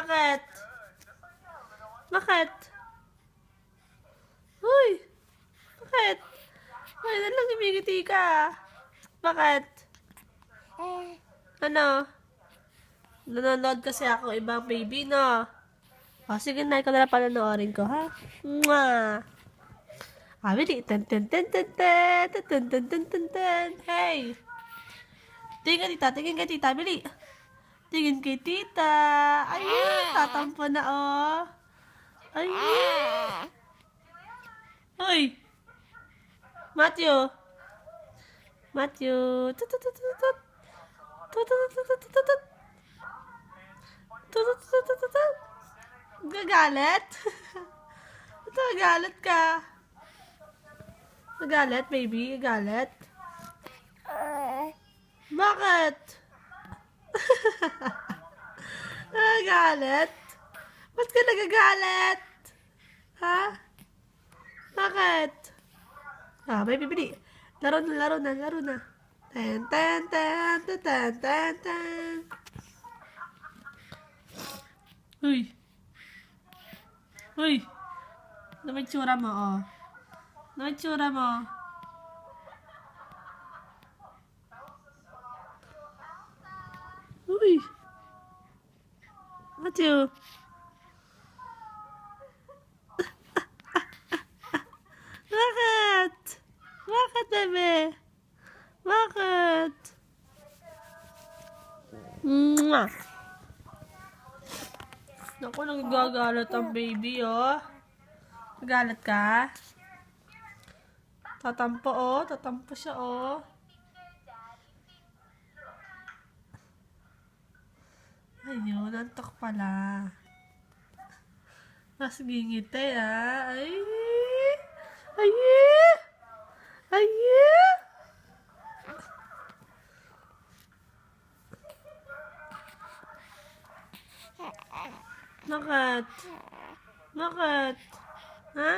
Bakit? Bakit? Uy! Bakit? Ay, nalang gumigiti ka. Bakit? Ano? Nanonood kasi ako ibang baby, no? O, sige na, ikaw na lang panonoorin ko, ha? Mwah! Bili. Ten, ten, ten, ten, ten, ten, ten, ten, ten, ten, ten. Hey! Tingin ka, tita. Tingin ka, tita. Bili. Tingin kay tita. Ayun, tatampo na, oh. Ayun. Hoy! Matthew! Matthew! Tut, tut, tut, tut, tut. Tut, tut, tut, tut, tut, tut. Tut, tut, tut, tut, tut, tut. Gagalit? Ito, galit ka. Nagalit, baby? Galit? Bakit? Nagalit? Ba't ka nagagalit? Ha? Bakit? Baby, bili. Laro na, laro na, laro na. Ten, ten, ten, ten, ten, ten, ten. Uy. Uy. Ano may tsura mo, oh? Ano may tsura mo? Uy. Matthew. Bakit? Bakit, bebe? Bakit? Mwah! Naku, nagagalit ang baby, oh. Nagalit ka? Tatampo, oh. Tatampo siya, oh. Ayun, antok pala. Mas gingiti, ah. Ay! Ay! Ay! Bakit? Bakit? Ha?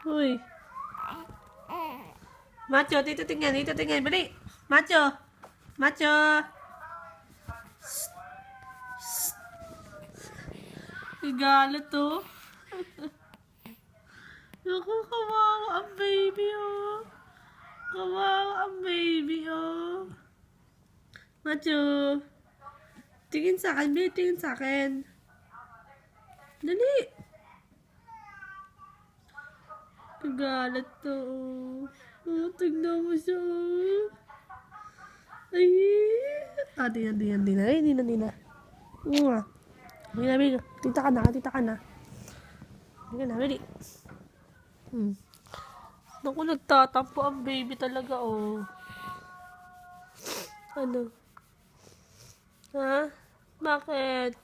Uy. Macho, dito tingnan, dito tingnan. Bali. Macho. Macho. Igalit to. Naku, kawawa ang baby, oh. Kawawa ang baby, oh. Macho. Tingin sa akin, Bili. Tingin sa akin. Dali. Kagalit to, oh. Oh, tignan mo siya, oh. Ay. Di na. Ay, di na. Mwah. Bili. Tita ka na. Hindi ka na, Bili. Naku, nagtatampo ang baby talaga, oh. Ano? Ha? Bakit?